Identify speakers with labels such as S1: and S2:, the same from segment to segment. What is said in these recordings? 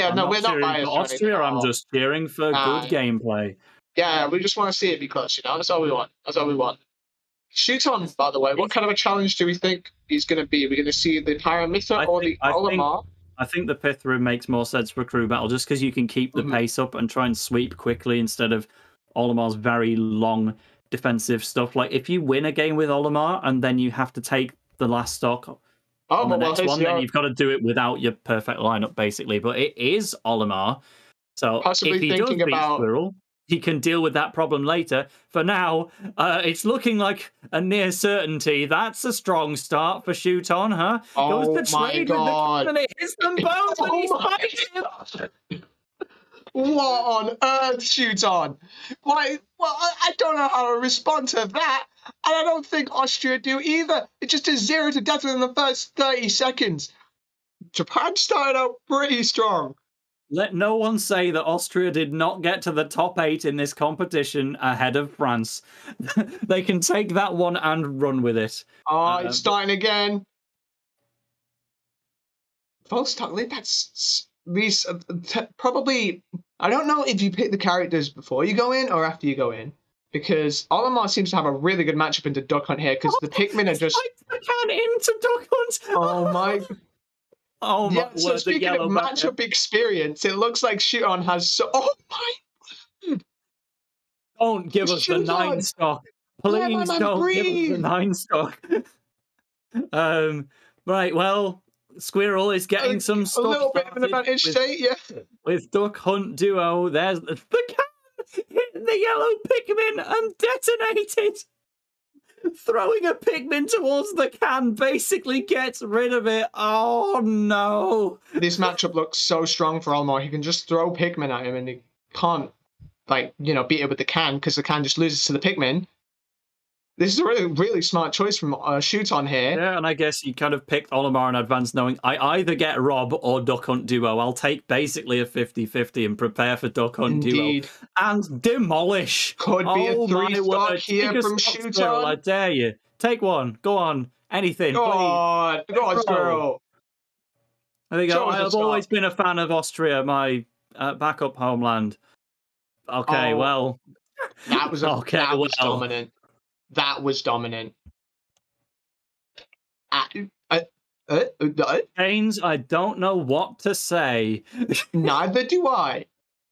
S1: Yeah,
S2: I'm
S1: no,
S2: not
S1: we're not
S2: cheering for
S1: biased or anything
S2: Austria.
S1: at
S2: I'm
S1: all.
S2: just cheering for good gameplay.
S1: Yeah, we just want to see it be close, you know? That's all we want. That's all we want. Shoot on, by the way. What kind of a challenge do we think he's going to be? We're going to see the Pyramita or the Olimar?
S2: I think the pith room makes more sense for crew battle just because you can keep the pace up and try and sweep quickly instead of Olimar's very long defensive stuff. Like, if you win a game with Olimar and then you have to take the last stock on the next one, then you've got to do it without your perfect lineup, basically. But it is Olimar. So
S1: Possibly
S2: if he does
S1: thinking
S2: beat
S1: about
S2: Squirrel, he can deal with that problem later. For now, it's looking like a near certainty. That's a strong start for Shoot On, huh?
S1: Oh
S2: Goes the
S1: my
S2: trade
S1: God.
S2: with the and it hits them both, and he's fighting.
S1: What on earth, Shoot On? Why? Well, I don't know how to respond to that. And I don't think Austria do either. It just is 0 to death within the first 30 seconds. Japan started out pretty strong.
S2: Let no one say that Austria did not get to the top 8 in this competition ahead of France. They can take that one and run with it.
S1: Oh, it's starting again. Full stock lead, that's these probably. I don't know if you pick the characters before you go in or after you go in, because Olimar seems to have a really good matchup into Duck Hunt here, because the Pikmin are just.
S2: I can't into Duck Hunt.
S1: Oh my.
S2: Oh my.
S1: Yeah, so speaking of matchup experience, it looks like Shoot On has so. Oh my.
S2: Don't give us the 9 stock. Please don't give us the 9 stock. Right, well, Squirrel is getting some stuff.
S1: A little bit of an advantage state, yeah.
S2: With Duck Hunt Duo, there's the can hit the yellow Pikmin and detonated. Throwing a Pikmin towards the can basically gets rid of it. Oh no.
S1: This matchup looks so strong for Olimar. He can just throw Pikmin at him and he can't, like, you know, beat it with the can because the can just loses to the Pikmin. This is a really, really smart choice from Shoot On here.
S2: Yeah, and I guess he kind of picked Olimar in advance, knowing I either get Rob or Duck Hunt Duo. I'll take basically a 50-50 and prepare for Duck Hunt Duo. And demolish.
S1: Could be a 3-stock here from Shoot On.
S2: I dare you. Take one. Go on. Anything,
S1: Go
S2: please.
S1: on. Go on, Squirrel.
S2: There you go. I've always been a fan of Austria, my backup homeland. Okay, well.
S1: That was dominant. That was dominant.
S2: Haynes, I don't know what to say.
S1: Neither do I.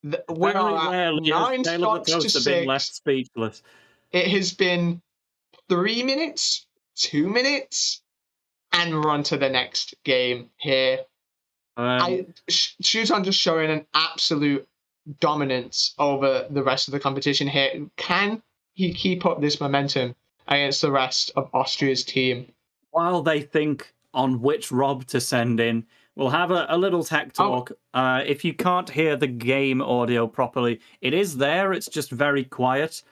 S2: Very rarely has
S1: 9 stocks to 6.
S2: Been left speechless.
S1: It has been 3 minutes, 2 minutes, and we're on to the next game here. Shoot On just showing an absolute dominance over the rest of the competition here. Can he keep up this momentum against the rest of Austria's team?
S2: While they think on which Rob to send in, we'll have a little tech talk. If you can't hear the game audio properly, it is there. It's just very quiet.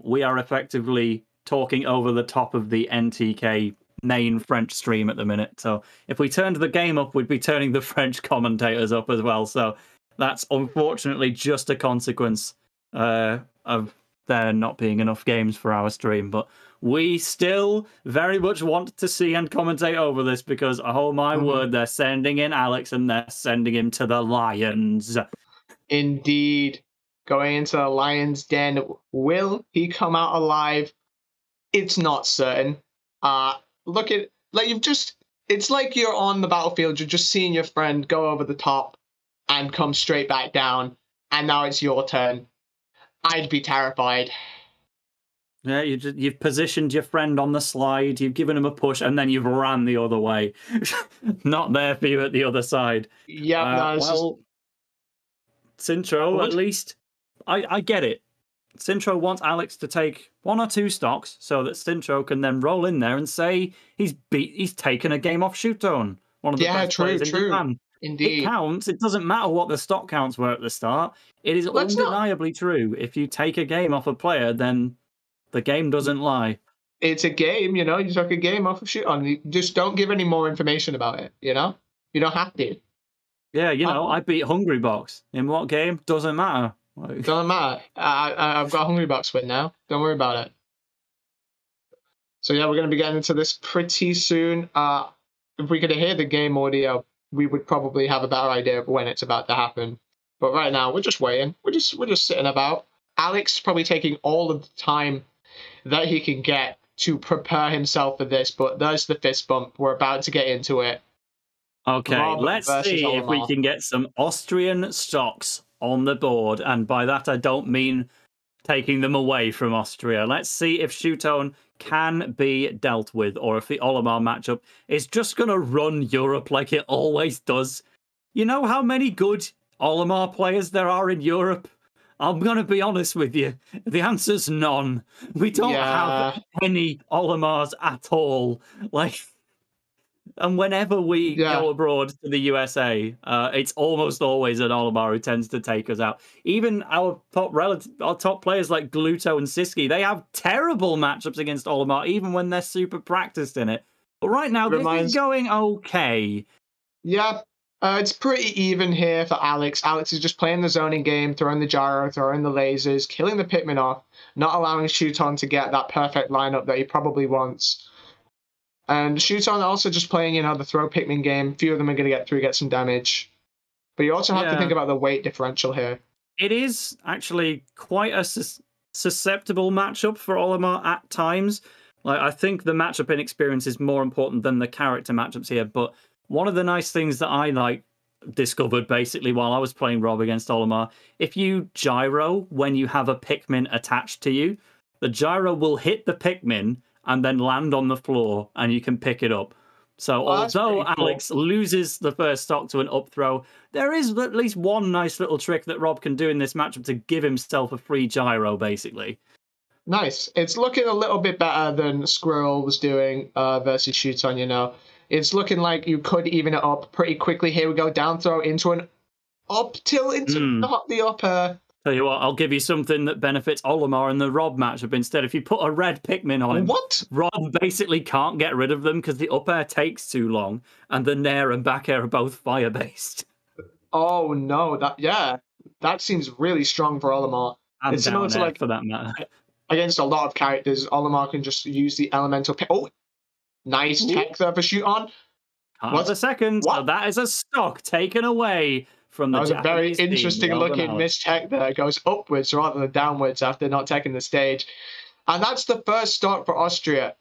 S2: We are effectively talking over the top of the NTK main French stream at the minute. So if we turned the game up, we'd be turning the French commentators up as well. So that's unfortunately just a consequence of there not being enough games for our stream. But we still very much want to see and commentate over this because, oh my word, they're sending in Alex and they're sending him to the Lions.
S1: Indeed. Going into the Lions' den. Will he come out alive? It's not certain. Look at, like, it's like you're on the battlefield, you're just seeing your friend go over the top and come straight back down, and now it's your turn. I'd be terrified.
S2: Yeah, you've positioned your friend on the slide, you've given him a push, and then you've ran the other way. Not there for you at the other side.
S1: Yeah,
S2: well, Sintro, at least, I get it. Sintro wants Alex to take 1 or 2 stocks so that Sintro can then roll in there and say he's taken a game off Shoot On. One of the best players in Japan.
S1: Indeed.
S2: It counts. It doesn't matter what the stock counts were at the start. It is undeniably true. If you take a game off a player, then the game doesn't lie.
S1: It's a game, you know. You took a game off of Shoot On. You just don't give any more information about it, you know? You don't have to.
S2: Yeah, you know, I beat Hungry Box. In what game? Doesn't matter.
S1: Doesn't matter. I've got a Hungry Box win now. Don't worry about it. So yeah, we're going to be getting into this pretty soon. If we could hear the game audio we would probably have a better idea of when it's about to happen. But right now, we're just waiting. We're just sitting about. Alex is probably taking all of the time that he can get to prepare himself for this. But there's the fist bump. We're about to get into it.
S2: Okay,
S1: Rob
S2: let's
S1: versus
S2: see if we
S1: Olimar.
S2: can get some Austrian stocks on the board. And by that, I don't mean taking them away from Austria. Let's see if Shootone can be dealt with, or if the Olimar matchup is just going to run Europe like it always does. You know how many good Olimar players there are in Europe? I'm going to be honest with you. The answer's none. We don't have any Olimars at all. Like, and whenever we go abroad to the USA, it's almost always an Olimar who tends to take us out. Even our top players like Gluto and Siski, they have terrible matchups against Olimar, even when they're super practiced in it. But right now, this is going okay.
S1: Yeah, it's pretty even here for Alex. Alex is just playing the zoning game, throwing the gyro, throwing the lasers, killing the Pikmin off, not allowing Shuton to get that perfect lineup that he probably wants. And Shuton also just playing, the throw Pikmin game. A few of them are going to get some damage. But you also have to think about the weight differential here.
S2: It is actually quite a susceptible matchup for Olimar at times. Like, I think the matchup inexperience is more important than the character matchups here. But one of the nice things that I discovered basically while I was playing Rob against Olimar, if you gyro when you have a Pikmin attached to you, the gyro will hit the Pikmin and then land on the floor, and you can pick it up. So although Alex loses the first stock to an up throw, there is at least one nice little trick that Rob can do in this matchup to give himself a free gyro, basically.
S1: Nice. It's looking a little bit better than Squirrel was doing versus Shuton, It's looking like you could even it up pretty quickly. Here we go, down throw into an up tilt into not the upper.
S2: Tell you what, I'll give you something that benefits Olimar in the Rob matchup instead. If you put a red Pikmin on him, Rob basically can't get rid of them because the up air takes too long, and the Nair and back air are both fire-based.
S1: Oh, no. That seems really strong for Olimar.
S2: And it's similar to, for that matter.
S1: Against a lot of characters, Olimar can just use the elemental... Oh, nice tech there for Shuton.
S2: Half a second. So that is a stock taken away from the
S1: That was a very interesting looking mistech there. It goes upwards rather than downwards after not taking the stage. And that's the first stock for Austria.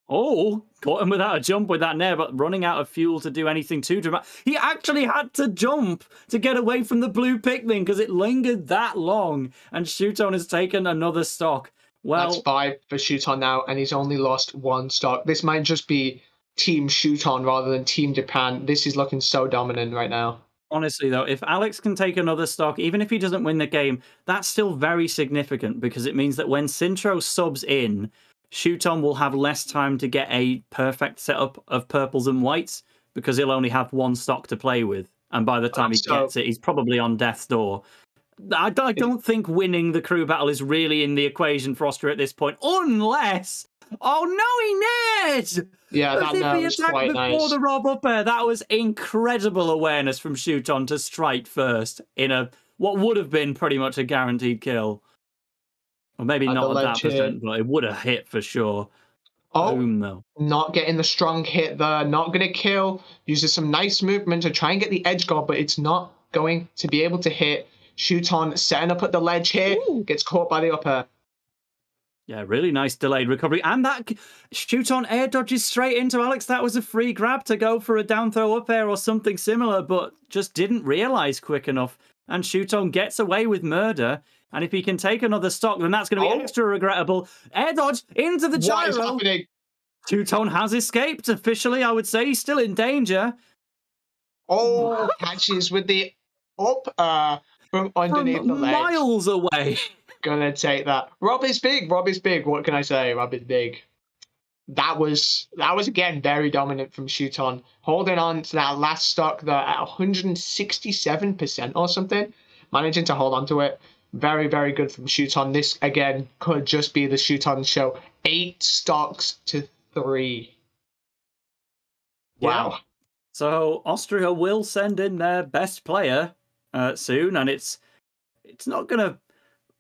S2: Oh, caught him without a jump with that Nair, but running out of fuel to do anything too dramatic. He actually had to jump to get away from the blue Pikmin because it lingered that long. And Shuton has taken another stock. Well,
S1: that's 5 for Shuton now, and he's only lost 1 stock. This might just be Team Shuton rather than Team Japan. This is looking so dominant right now.
S2: Honestly, though, if Alex can take another stock, even if he doesn't win the game, that's still very significant because it means that when Sintro subs in, Shuton will have less time to get a perfect setup of purples and whites because he'll only have 1 stock to play with. And by the time he gets it, he's probably on death's door. I don't think winning the crew battle is really in the equation for Austria at this point, unless... Oh, no, he nared!
S1: Yeah, that was quite nice.
S2: Before the Rob up air, that was incredible awareness from Shuton to strike first in what would have been pretty much a guaranteed kill. Or maybe not at that percent, but it would have hit for sure.
S1: Oh,
S2: boom, though.
S1: Not getting the strong hit there, not going to kill. Uses some nice movement to try and get the edge guard, but it's not going to be able to hit. Shuton setting up at the ledge here, gets caught by the up air.
S2: Yeah, really nice delayed recovery. And that Shuton air dodges straight into Alex. That was a free grab to go for a down throw up air or something similar, but just didn't realize quick enough. And Shuton gets away with murder. And if he can take another stock, then that's going to be extra regrettable. Air dodge into the gyro.
S1: What is happening?
S2: Shuton has escaped officially, I would say. He's still in danger.
S1: Oh, catches with the up from underneath the ledge.
S2: Miles away.
S1: Gonna take that. Rob is big. Rob is big. What can I say? Rob is big. That was again very dominant from Shuton, holding on to that last stock there at 167% or something, managing to hold on to it. Very, very good from Shuton. This again could just be the Shuton show. 8 stocks to 3. Wow.
S2: Yeah. So Austria will send in their best player soon, and it's not gonna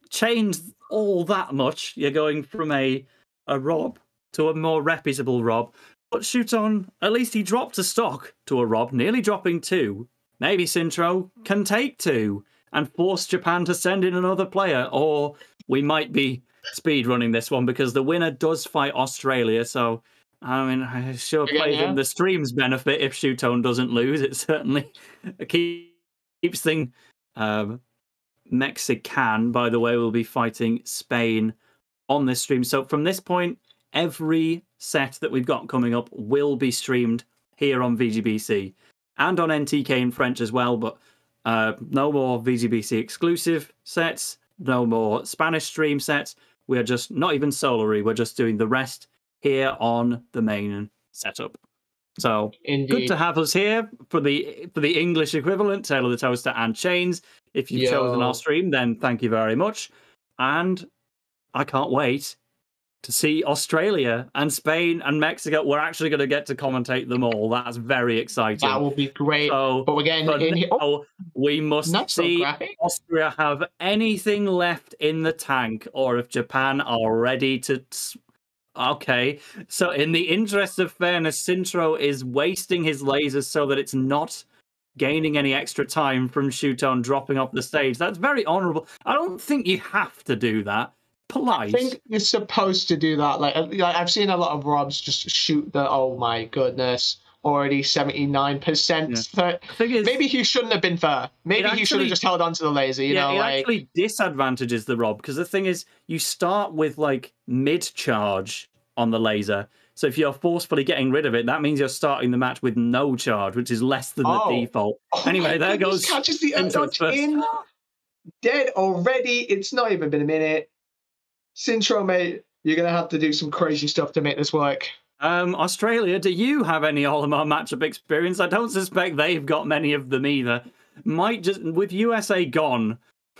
S2: change all that much. You're going from a Rob to a more reputable Rob. shoot on. At least he dropped a stock to a Rob, nearly dropping 2. Maybe Sintro can take 2 and force Japan to send in another player, or we might be speed running this one because the winner does fight Australia. So, I mean, it sure plays in the stream's benefit if Shooton doesn't lose. It certainly keeps things. Mexican, by the way, will be fighting Spain on this stream. So from this point, every set that we've got coming up will be streamed here on VGBC and on NTK in French as well. But no more VGBC exclusive sets, no more Spanish stream sets. We are just not even Solary. We're just doing the rest here on the main setup. So good to have us here for the English equivalent, Taylor the Toaster and Chains. If you've chosen our stream, then thank you very much. And I can't wait to see Australia and Spain and Mexico. We're actually going to get to commentate them all. That's very exciting.
S1: That will be great.
S2: So,
S1: but again,
S2: we must see Austria have anything left in the tank, or if Japan are ready to... Okay, so in the interest of fairness, Sintro is wasting his lasers so that it's not gaining any extra time from Shooton dropping off the stage. That's very honourable. I don't think you have to do that. Polite.
S1: I think you're supposed to do that. Like I've seen a lot of Robs just shoot the, oh my goodness, already 79%. Yeah. Maybe he shouldn't have been fair. Maybe he should have just held on to the laser. You know,
S2: it actually disadvantages the Rob, because the thing is, you start with like mid-charge on the laser. So if you're forcefully getting rid of it, that means you're starting the match with no charge, which is less than the default. Anyway, there goes.
S1: Catches the in. Dead already. It's not even been a minute. Sintro, mate, you're going to have to do some crazy stuff to make this work.
S2: Australia, do you have any Olimar matchup experience? I don't suspect they've got many of them either. Might just, with USA gone,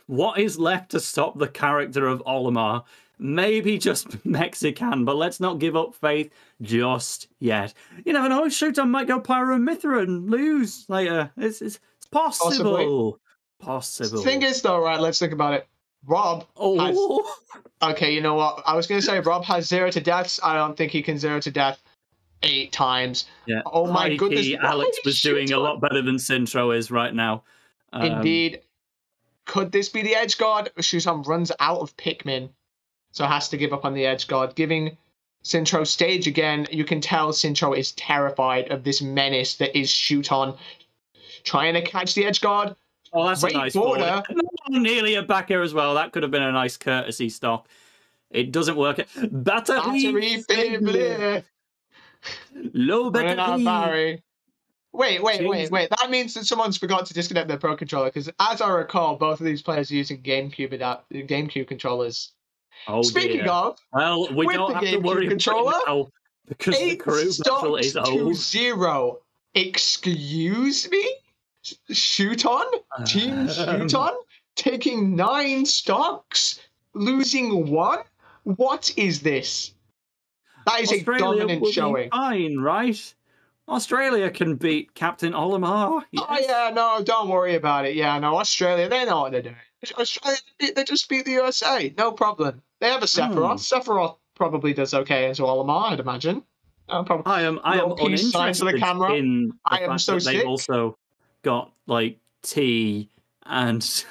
S2: what is left to stop the character of Olimar? Maybe just Mexican, but let's not give up faith just yet. You never know, Shooton might go Pyro Mithra and lose later. It's possible. Possible.
S1: The thing is, though, right, let's think about it. Rob has... Okay, you know what? I was going to say Rob has 0 to deaths. I don't think he can 0 to death 8 times.
S2: Yeah.
S1: Oh my goodness.
S2: Alex was doing a lot better than Sintro is right now.
S1: Indeed. Could this be the edge guard? Shooton runs out of Pikmin, so has to give up on the edge guard, giving Sintro stage again. You can tell Sintro is terrified of this menace that is Shooton. Trying to catch the edge guard.
S2: Oh, that's a nice border. Nearly a back air as well. That could have been a nice courtesy stock. It doesn't work. Battery low battery.
S1: Wait. That means that someone's forgot to disconnect their Pro Controller, because as I recall, both of these players are using GameCube controllers.
S2: Oh,
S1: Speaking of,
S2: well, we don't have to worry
S1: controller,
S2: now because the crew battle is old.
S1: 0. Excuse me? Shooton? Team Shooton? Taking 9 stocks? Losing 1? What is this? That is
S2: Australia
S1: a dominant showing.
S2: Fine, right? Australia can beat Captain Olimar. Yes.
S1: Oh, yeah, no, don't worry about it. Yeah, no, Australia, they know what they're doing. Australia, they just beat the USA. No problem. They have a Sephiroth. Sephiroth probably does okay as Olimar, I'd imagine.
S2: I am uninterested
S1: the camera.
S2: in the
S1: I am
S2: fact
S1: so
S2: that
S1: sick.
S2: they've also got like T and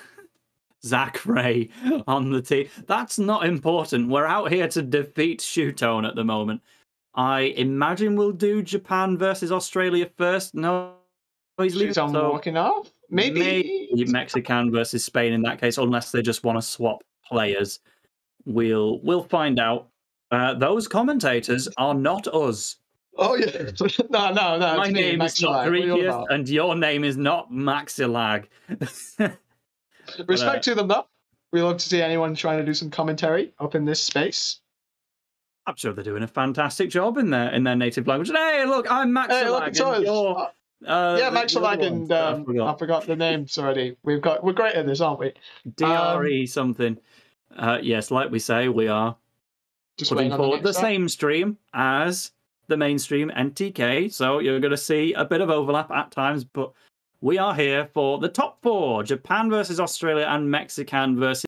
S2: Zach Ray on the team. That's not important. We're out here to defeat Shooton at the moment. I imagine we'll do Japan versus Australia first. No, he's leaving.
S1: Shooton walking off. Maybe
S2: Mexican versus Spain in that case, unless they just want to swap players. We'll find out. Those commentators are not us.
S1: Oh yeah, no.
S2: My name is not Greekius, and your name is not Maxilag.
S1: Respect to them, though. We love to see anyone trying to do some commentary up in this space.
S2: I'm sure they're doing a fantastic job in their native language. Hey, look, I'm Maxilag.
S1: Hey, look, it's us. Yeah, Maxilag, and I forgot the names already. We're great at this, aren't we?
S2: DRE something. Yes, like we say, we are just putting forward the same stream as the mainstream NTK, so you're going to see a bit of overlap at times, but we are here for the top 4, Japan versus Australia and Mexican versus